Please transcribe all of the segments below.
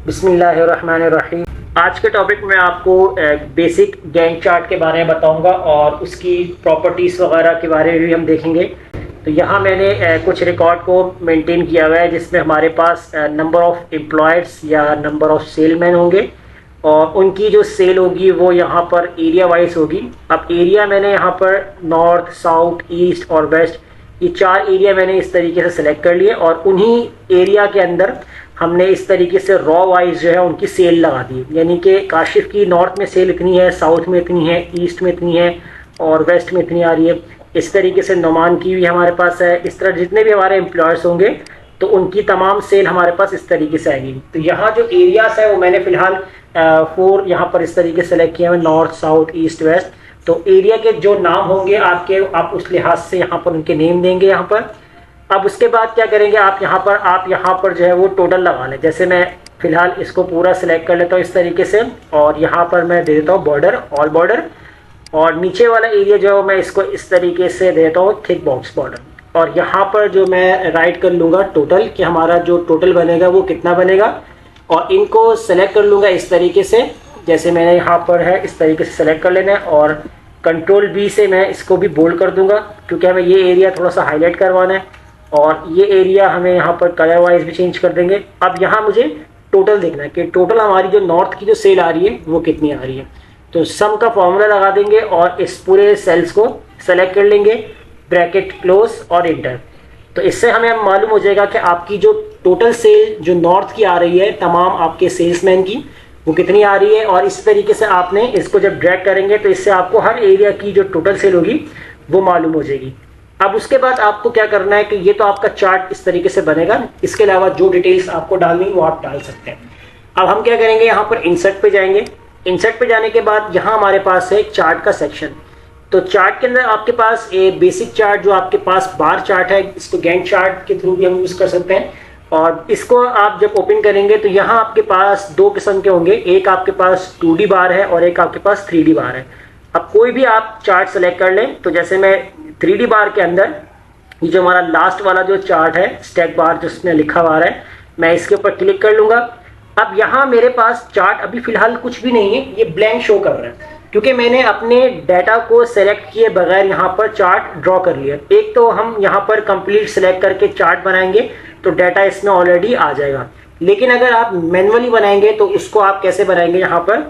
बिस्मिल्लाहिर्रहमानिर्रहीम। आज के टॉपिक में आपको बेसिक गैंट चार्ट के बारे में बताऊंगा और उसकी प्रॉपर्टीज़ वगैरह के बारे में भी हम देखेंगे। तो यहाँ मैंने कुछ रिकॉर्ड को मेंटेन किया हुआ है जिसमें हमारे पास नंबर ऑफ़ एम्प्लॉयज़ या नंबर ऑफ़ सेलमैन होंगे और उनकी जो सेल होगी वो यहाँ पर एरिया वाइज होगी। अब एरिया मैंने यहाँ पर नॉर्थ, साउथ, ईस्ट और वेस्ट, ये 4 एरिया मैंने इस तरीके से सिलेक्ट कर लिए और उन्हीं एरिया के अंदर हमने इस तरीके से रॉ वाइज जो है उनकी सेल लगा दी। यानी कि काशिफ की नॉर्थ में सेल इतनी है, साउथ में इतनी है, ईस्ट में इतनी है और वेस्ट में इतनी आ रही है। इस तरीके से नुमान की भी हमारे पास है। इस तरह जितने भी हमारे एम्प्लॉयर्स होंगे तो उनकी तमाम सेल हमारे पास इस तरीके से आएगी। तो यहाँ जो एरियाज है वो मैंने फ़िलहाल 4 यहाँ पर इस तरीके से सेलेक्ट किया है, नॉर्थ, साउथ, ईस्ट, वेस्ट। तो एरिया के जो नाम होंगे आपके, आप उस लिहाज से यहाँ पर उनके नेम देंगे यहाँ पर। अब उसके बाद क्या करेंगे, आप यहाँ पर जो है वो टोटल लगा लें। जैसे मैं फ़िलहाल इसको पूरा सिलेक्ट कर लेता हूँ इस तरीके से और यहाँ पर मैं दे देता हूँ बॉर्डर, ऑल बॉर्डर, और नीचे वाला एरिया जो है मैं इसको इस तरीके से देता हूँ थिक बॉक्स बॉर्डर। और यहाँ पर जो मैं राइट कर लूँगा टोटल, कि हमारा जो टोटल बनेगा वो कितना बनेगा, और इनको सेलेक्ट कर लूँगा इस तरीके से जैसे मैंने यहाँ पर है, इस तरीके से सेलेक्ट कर लेना है। और कंट्रोल B से मैं इसको भी बोल्ड कर दूँगा क्योंकि हमें ये एरिया थोड़ा सा हाईलाइट करवाना है और ये एरिया हमें यहाँ पर कलर वाइज भी चेंज कर देंगे। अब यहाँ मुझे टोटल देखना है कि टोटल हमारी जो नॉर्थ की जो सेल आ रही है वो कितनी आ रही है। तो सम का फॉर्मूला लगा देंगे और इस पूरे सेल्स को सेलेक्ट कर लेंगे, ब्रैकेट क्लोज और इंटर। तो इससे हमें मालूम हो जाएगा कि आपकी जो टोटल सेल जो नॉर्थ की आ रही है तमाम आपके सेल्समैन की वो कितनी आ रही है। और इस तरीके से आपने इसको जब ड्रैग करेंगे तो इससे आपको हर एरिया की जो टोटल सेल होगी वो मालूम हो जाएगी। अब उसके बाद आपको क्या करना है कि ये तो आपका चार्ट इस तरीके से बनेगा, इसके अलावा जो डिटेल्स आपको डालनी वो आप डाल सकते हैं। अब हम क्या करेंगे, यहाँ पर इंसर्ट पे जाएंगे। इंसर्ट पे जाने के बाद यहाँ हमारे पास है चार्ट का सेक्शन। तो चार्ट के अंदर आपके पास एक बेसिक चार्ट जो आपके पास बार चार्ट है, इसको गैंट चार्ट के थ्रू भी हम यूज़ कर सकते हैं। और इसको आप जब ओपन करेंगे तो यहाँ आपके पास 2 किस्म के होंगे, एक आपके पास 2D बार है और एक आपके पास 3D बार है। अब कोई भी आप चार्ट सेलेक्ट कर लें। तो जैसे मैं 3D बार के अंदर ये जो हमारा लास्ट वाला जो चार्ट है स्टैक बार जिसमें लिखा हुआ है, मैं इसके ऊपर क्लिक कर लूँगा। अब यहाँ मेरे पास चार्ट अभी फ़िलहाल कुछ भी नहीं है, ये ब्लैंक शो कर रहा है क्योंकि मैंने अपने डाटा को सेलेक्ट किए बगैर यहाँ पर चार्ट ड्रॉ कर लिया। एक तो हम यहाँ पर कंप्लीट सेलेक्ट करके चार्ट बनाएंगे तो डाटा इसमें ऑलरेडी आ जाएगा, लेकिन अगर आप मैन्युअली बनाएंगे तो उसको आप कैसे बनाएंगे यहाँ पर।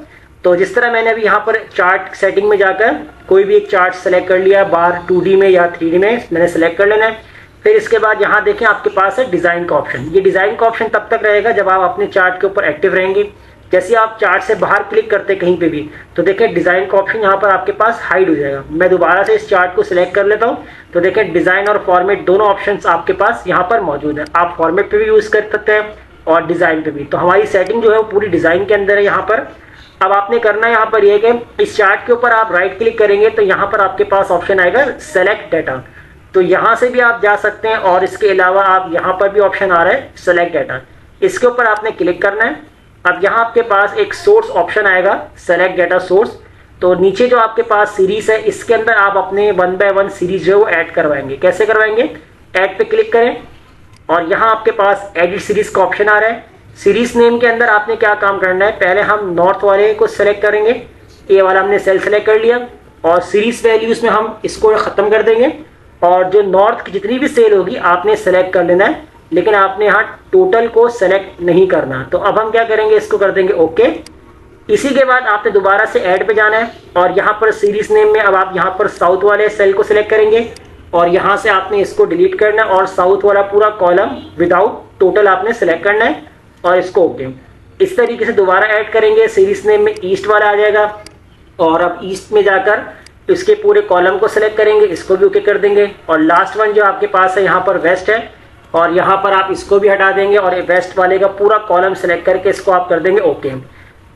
तो जिस तरह मैंने अभी यहाँ पर चार्ट सेटिंग में जाकर कोई भी एक चार्ट सेलेक्ट कर लिया, बार 2D में या 3D में मैंने सेलेक्ट कर लेना है। फिर इसके बाद यहाँ देखें आपके पास है डिज़ाइन का ऑप्शन। ये डिज़ाइन का ऑप्शन तब तक रहेगा जब आप अपने चार्ट के ऊपर एक्टिव रहेंगे। जैसे आप चार्ट से बाहर क्लिक करते कहीं पे भी तो देखें डिज़ाइन का ऑप्शन यहाँ पर आपके पास हाइड हो जाएगा। मैं दोबारा से इस चार्ट को सिलेक्ट कर लेता हूँ तो देखें डिज़ाइन और फॉर्मेट दोनों ऑप्शंस आपके पास यहाँ पर मौजूद है। आप फॉर्मेट पे भी यूज़ कर सकते हैं और डिज़ाइन पे भी। तो हमारी सेटिंग जो है वो पूरी डिज़ाइन के अंदर है यहाँ पर। अब आपने करना है यहाँ पर यह कि इस चार्ट के ऊपर आप राइट क्लिक करेंगे तो यहाँ पर आपके पास ऑप्शन आएगा सेलेक्ट डाटा। तो यहाँ से भी आप जा सकते हैं और इसके अलावा आप यहाँ पर भी ऑप्शन आ रहा है सेलेक्ट डाटा, इसके ऊपर आपने क्लिक करना है। अब यहाँ आपके पास एक सोर्स ऑप्शन आएगा, सेलेक्ट डाटा सोर्स। तो नीचे जो आपके पास सीरीज है इसके अंदर आप अपने 1 बाय 1 सीरीज जो है वो ऐड करवाएंगे। कैसे करवाएंगे, ऐड पे क्लिक करें और यहाँ आपके पास एडिट सीरीज का ऑप्शन आ रहा है। सीरीज नेम के अंदर आपने क्या काम करना है, पहले हम नॉर्थ वाले को सेलेक्ट करेंगे, ये वाला हमने सेल सेलेक्ट कर लिया और सीरीज वैल्यूज में हम इसको ख़त्म कर देंगे और जो नॉर्थ की जितनी भी सेल होगी आपने सेलेक्ट कर लेना है, लेकिन आपने यहाँ टोटल को सेलेक्ट नहीं करना। तो अब हम क्या करेंगे, इसको कर देंगे ओके। इसी के बाद आपने दोबारा से ऐड पे जाना है और यहाँ पर सीरीज नेम में अब आप यहाँ पर साउथ वाले सेल को सिलेक्ट करेंगे और यहाँ से आपने इसको डिलीट करना है और साउथ वाला पूरा कॉलम विदाउट टोटल आपने सेलेक्ट करना है और इसको ओके। इस तरीके से दोबारा ऐड करेंगे, सीरीज नेम में ईस्ट वाला आ जाएगा और अब ईस्ट में जाकर इसके पूरे कॉलम को सिलेक्ट करेंगे, इसको भी ओके कर देंगे। और लास्ट वन जो आपके पास है यहाँ पर वेस्ट है और यहाँ पर आप इसको भी हटा देंगे और वेस्ट वाले का पूरा कॉलम सेलेक्ट करके इसको आप कर देंगे ओके।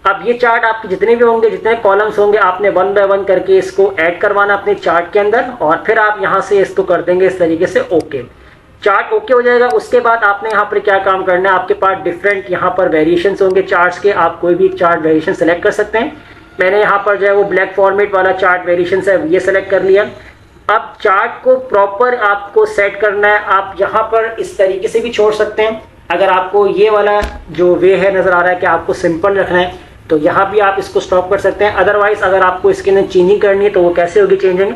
अब ये चार्ट आपके जितने भी होंगे, जितने कॉलम्स होंगे, आपने 1 बाय 1 करके इसको ऐड करवाना अपने चार्ट के अंदर और फिर आप यहाँ से इसको कर देंगे इस तरीके से ओके। चार्ट ओके हो जाएगा। उसके बाद आपने यहाँ पर क्या काम करना है, आपके पास डिफरेंट यहाँ पर वेरिएशंस होंगे चार्ट्स के, आप कोई भी चार्ट वेरिएशन सेलेक्ट कर सकते हैं। मैंने यहाँ पर जो है वो ब्लैक फॉर्मेट वाला चार्ट वेरिएशंस है ये सेलेक्ट कर लिया। अब चार्ट को प्रॉपर आपको सेट करना है, आप यहाँ पर इस तरीके से भी छोड़ सकते हैं अगर आपको ये वाला जो वे है नज़र आ रहा है कि आपको सिंपल रखना है तो यहाँ भी आप इसको स्टॉप कर सकते हैं। अदरवाइज अगर आपको इसके अंदर चेंजिंग करनी है तो वो कैसे होगी चेंजिंग।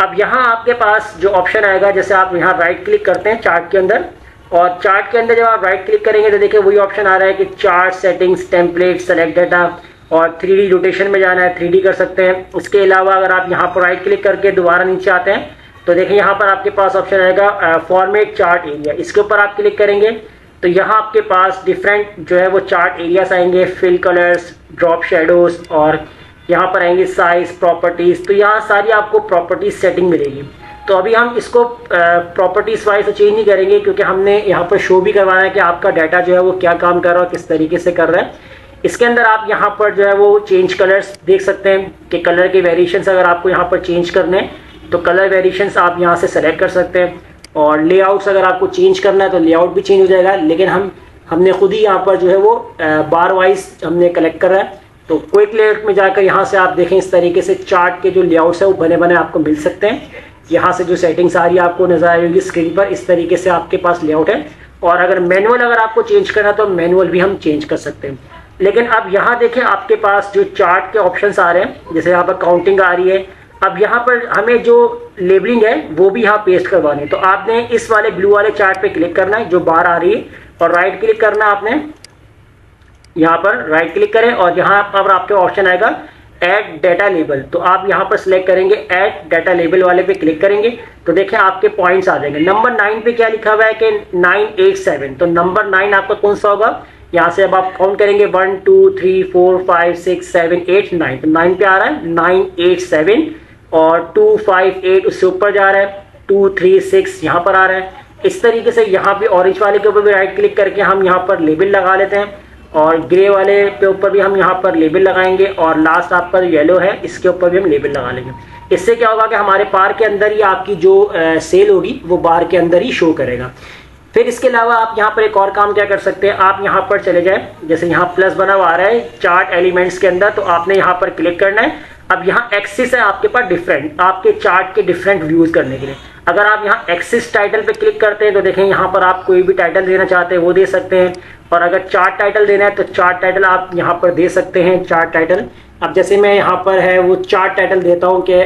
अब यहाँ आपके पास जो ऑप्शन आएगा, जैसे आप यहाँ राइट क्लिक करते हैं चार्ट के अंदर, और चार्ट के अंदर जब आप राइट क्लिक करेंगे तो देखिए वही ऑप्शन आ रहा है कि chart settings template select data, और 3D रोटेशन में जाना है 3D कर सकते हैं। उसके अलावा अगर आप यहाँ पर राइट क्लिक करके दोबारा नीचे आते हैं तो देखिए यहाँ पर आपके पास ऑप्शन आएगा फॉर्मेट चार्ट एरिया, इसके ऊपर आप क्लिक करेंगे तो यहाँ आपके पास डिफरेंट जो है वो चार्ट एरियाज आएंगे, फिल कलर्स, ड्रॉप शेडोज, और यहाँ पर आएंगे साइज, प्रॉपर्टीज़। तो यहाँ सारी आपको प्रॉपर्टीज सेटिंग मिलेगी। तो अभी हम इसको प्रॉपर्टीज वाइज तो चेंज नहीं करेंगे क्योंकि हमने यहाँ पर शो भी करवाना है कि आपका डाटा जो है वो क्या काम कर रहा है, किस तरीके से कर रहा है। इसके अंदर आप यहाँ पर जो है वो चेंज कलर्स देख सकते हैं कि कलर के वेरिएशंस अगर आपको यहाँ पर चेंज करने हैं तो कलर वेरिएशंस आप यहाँ से सेलेक्ट कर सकते हैं, और लेआउट्स अगर आपको चेंज करना है तो लेआउट भी चेंज हो जाएगा। लेकिन हमने खुद ही यहाँ पर जो है वो बार वाइज हमने कलेक्ट कर रहा है। तो क्विक लेआउट में जाकर यहाँ से आप देखें इस तरीके से चार्ट के जो लेआउट्स है वो बने बने आपको मिल सकते हैं। यहाँ से जो सेटिंग्स आ रही है आपको नजर आ रही होगी स्क्रीन पर, इस तरीके से आपके पास लेआउट है। और अगर मैनुअल अगर आपको चेंज करना तो मैनुअल भी हम चेंज कर सकते हैं। लेकिन अब यहाँ देखें आपके पास जो चार्ट के ऑप्शंस आ रहे हैं, जैसे यहाँ पर काउंटिंग आ रही है। अब यहाँ पर हमें जो लेबलिंग है वो भी यहाँ पेस्ट करवानी है। तो आपने इस वाले ब्लू वाले चार्ट पे क्लिक करना है जो बार आ रही है, और राइट क्लिक करना है आपने, यहाँ पर राइट क्लिक करें और यहाँ पर आपके ऑप्शन आएगा ऐड डाटा लेबल। तो आप यहाँ पर सिलेक्ट करेंगे ऐड डाटा लेबल वाले पे क्लिक करेंगे तो देखें आपके पॉइंट्स आ जाएंगे। नंबर 9 पे क्या लिखा हुआ है कि 987, तो नंबर 9 आपका कौन सा होगा। यहाँ से अब आप काउंट करेंगे 1 2 3 4 5 6 7 8 9, तो 9 पे आ रहा है 987, और 258 उससे ऊपर जा रहा है, 236 यहाँ पर आ रहा है। इस तरीके से यहाँ पे ऑरेंज वाले के ऊपर भी राइट क्लिक करके हम यहाँ पर लेबल लगा लेते हैं, और ग्रे वाले के ऊपर भी हम यहाँ पर लेबल लगाएंगे, और लास्ट आपका जो येलो है इसके ऊपर भी हम लेबल लगा लेंगे। इससे क्या होगा कि हमारे बार के अंदर ही आपकी जो सेल होगी वो बार के अंदर ही शो करेगा। फिर इसके अलावा आप यहाँ पर एक और काम क्या कर सकते हैं, आप यहाँ पर चले जाए, जैसे यहाँ प्लस बना हुआ आ रहा है चार्ट एलिमेंट्स के अंदर, तो आपने यहाँ पर क्लिक करना है। अब यहाँ एक्सिस है आपके पास डिफरेंट, आपके चार्ट के डिफरेंट व्यूज करने के लिए। अगर आप यहाँ एक्सिस टाइटल पे क्लिक करते हैं तो देखें यहाँ पर आप कोई भी टाइटल देना चाहते हैं वो दे सकते हैं, और अगर चार्ट टाइटल देना है तो चार्ट टाइटल आप यहाँ पर दे सकते हैं, चार्ट टाइटल। अब जैसे मैं यहाँ पर है वो चार्ट टाइटल देता हूँ कि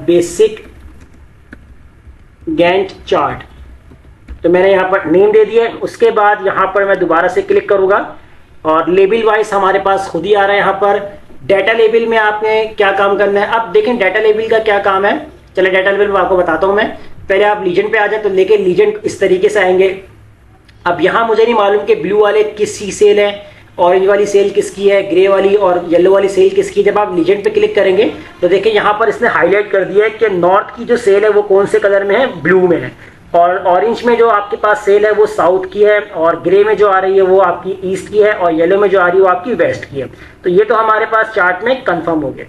बेसिक गैंट चार्ट, तो मैंने यहाँ पर नेम दे दिया। उसके बाद यहाँ पर मैं दोबारा से क्लिक करूँगा और लेबल वाइज हमारे पास खुद ही आ रहा है। यहाँ पर डाटा लेबल में आपने क्या काम करना है। अब देखें डाटा लेबल का क्या काम है, चले डाटा लेबल में आपको बताता हूँ मैं। पहले आप लीजेंड पे आ जाए तो लेके लीजेंड इस तरीके से आएंगे। अब यहाँ मुझे नहीं मालूम कि ब्लू वाले किसकी सेल है, ऑरेंज वाली सेल किसकी है, ग्रे वाली और येलो वाली सेल किसकी। जब आप लीजेंड पे क्लिक करेंगे तो देखिए यहाँ पर इसने हाईलाइट कर दिया है कि नॉर्थ की जो सेल है वो कौन से कलर में है, ब्लू में है, और ऑरेंज में जो आपके पास सेल है वो साउथ की है, और ग्रे में जो आ रही है वो आपकी ईस्ट की है, और येलो में जो आ रही है वो आपकी वेस्ट की है। तो ये तो हमारे पास चार्ट में कंफर्म हो गया।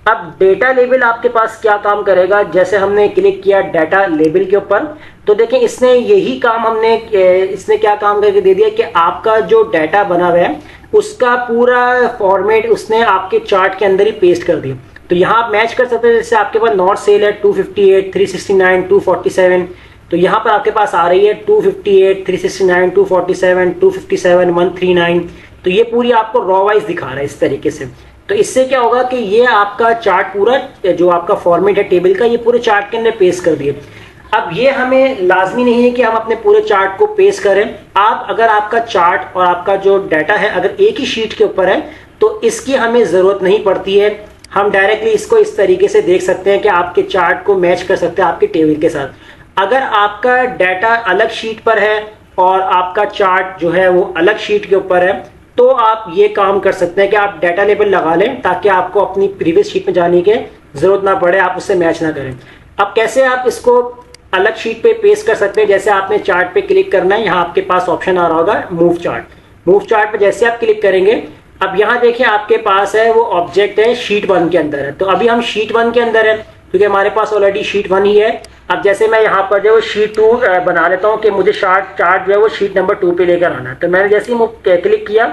अब डेटा लेबल आपके पास क्या काम करेगा, जैसे हमने क्लिक किया डाटा लेबल के ऊपर तो देखें इसने यही काम इसने क्या काम करके दे दिया कि आपका जो डाटा बना हुआ है उसका पूरा फॉर्मेट उसने आपके चार्ट के अंदर ही पेस्ट कर दिया। तो यहाँ आप मैच कर सकते हैं, जैसे आपके पास नॉर्थ सेल है 258, 369, 247, तो यहाँ पर आपके पास आ रही है 258, 369, 247, 257, 139। तो ये पूरी आपको रॉ वाइज दिखा रहा है इस तरीके से। तो इससे क्या होगा कि ये आपका चार्ट पूरा जो आपका फॉर्मेट है टेबल का ये पूरे चार्ट के अंदर पेस्ट कर दिए। अब ये हमें लाजमी नहीं है कि हम अपने पूरे चार्ट को पेस्ट करें। आप अगर आपका चार्ट और आपका जो डाटा है अगर एक ही शीट के ऊपर है तो इसकी हमें ज़रूरत नहीं पड़ती है। हम डायरेक्टली इसको इस तरीके से देख सकते हैं कि आपके चार्ट को मैच कर सकते हैं आपके टेबल के साथ। अगर आपका डाटा अलग शीट पर है और आपका चार्ट जो है वो अलग शीट के ऊपर है तो आप ये काम कर सकते हैं कि आप डाटा लेबल लगा लें ताकि आपको अपनी प्रीवियस शीट में जाने की ज़रूरत ना पड़े, आप उससे मैच ना करें। अब कैसे आप इसको अलग शीट पे पेस्ट कर सकते हैं, जैसे आपने चार्ट पे क्लिक करना है, यहाँ आपके पास ऑप्शन आ रहा होगा मूव चार्ट। मूव चार्ट पे जैसे आप क्लिक करेंगे अब यहाँ देखिए आपके पास है वो ऑब्जेक्ट है शीट 1 के अंदर है। तो अभी हम शीट 1 के अंदर है क्योंकि हमारे पास ऑलरेडी शीट 1 ही है। अब जैसे मैं यहाँ पर जो शीट 2 बना लेता हूँ कि मुझे चार्ट जो है वो शीट नंबर 2 पे लेकर आना है। तो मैंने जैसे ही क्लिक किया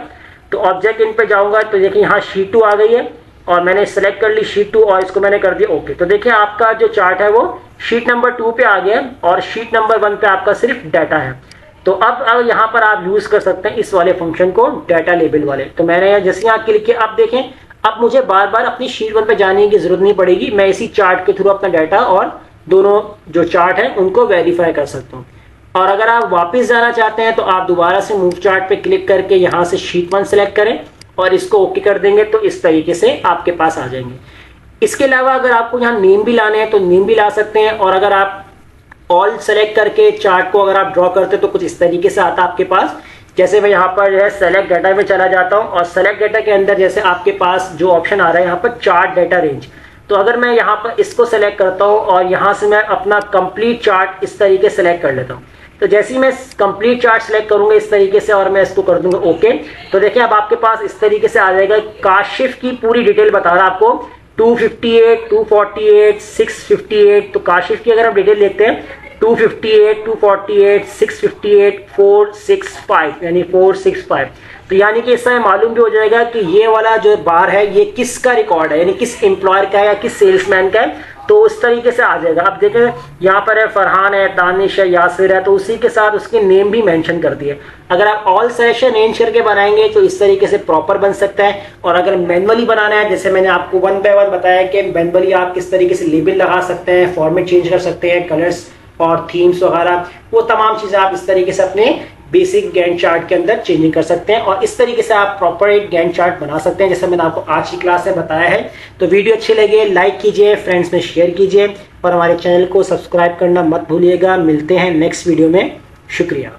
तो ऑब्जेक्ट इन पे जाऊँगा तो देखिए यहाँ शीट 2 आ गई है और मैंने सेलेक्ट कर ली शीट 2 और इसको मैंने कर दिया ओके। तो देखिए आपका जो चार्ट है वो शीट नंबर 2 पे आ गया और शीट नंबर 1 पे आपका सिर्फ डाटा है। तो अब यहाँ पर आप यूज कर सकते हैं इस वाले फंक्शन को, डाटा लेबल वाले। तो मैंने जैसे यहाँ क्लिक किया, अब देखें अब मुझे बार बार अपनी शीट 1 पे जाने की जरूरत नहीं पड़ेगी, मैं इसी चार्ट के थ्रू अपना डाटा और दोनों जो चार्ट है उनको वेरीफाई कर सकता हूँ। और अगर आप वापस जाना चाहते हैं तो आप दोबारा से मूव चार्ट पे क्लिक करके यहाँ से शीट 1 सेलेक्ट करें और इसको ओके कर देंगे, तो इस तरीके से आपके पास आ जाएंगे। इसके अलावा अगर आपको यहाँ नेम भी लाने हैं तो नेम भी ला सकते हैं, और अगर आप ऑल सेलेक्ट करके चार्ट को अगर आप ड्रॉ करते हैं तो कुछ इस तरीके से आता है आपके पास। जैसे मैं यहाँ पर जो है सेलेक्ट डाटा में चला जाता हूँ, और सेलेक्ट डाटा के अंदर जैसे आपके पास जो ऑप्शन आ रहा है यहाँ पर चार्ट डाटा रेंज, तो अगर मैं यहाँ पर इसको सेलेक्ट करता हूँ और यहाँ से मैं अपना कंप्लीट चार्ट इस तरीके से सेलेक्ट कर लेता हूँ, तो जैसे ही मैं कंप्लीट चार्ट सेलेक्ट करूंगा इस तरीके से और मैं इसको कर दूंगा ओके, तो देखिए अब आपके पास इस तरीके से आ जाएगा। काशिफ की पूरी डिटेल बता रहा है आपको, 258, 248, 658। तो काशिफ की अगर आप डिटेल देखते हैं 258, 248, 658, 465 यानी 465। तो यानी कि इससे मालूम भी हो जाएगा कि ये वाला जो बार है ये किसका रिकॉर्ड है, यानी किस एम्प्लॉयर का है या किस सेल्समैन का है, तो उस तरीके से आ जाएगा। अब देखें यहाँ पर है फरहान है, दानिश है, यासिर है, तो उसी के साथ उसके नेम भी मेंशन कर दिए। अगर आप ऑल सेलेक्शन रेंज करके बनाएंगे तो इस तरीके से प्रॉपर बन सकता है, और अगर मैनुअली बनाना है जैसे मैंने आपको 1 बाय 1 बताया कि मैनुअली आप किस तरीके से लेबल लगा सकते हैं, फॉर्मेट चेंज कर सकते हैं, कलर्स और थीम्स वगैरह, वो तमाम चीज़ें आप इस तरीके से अपने बेसिक गैंट चार्ट के अंदर चेंजिंग कर सकते हैं, और इस तरीके से आप प्रॉपर एक गैंट चार्ट बना सकते हैं जैसे मैंने आपको आज की क्लास में बताया है। तो वीडियो अच्छी लगे लाइक कीजिए, फ्रेंड्स में शेयर कीजिए, और हमारे चैनल को सब्सक्राइब करना मत भूलिएगा। मिलते हैं नेक्स्ट वीडियो में, शुक्रिया।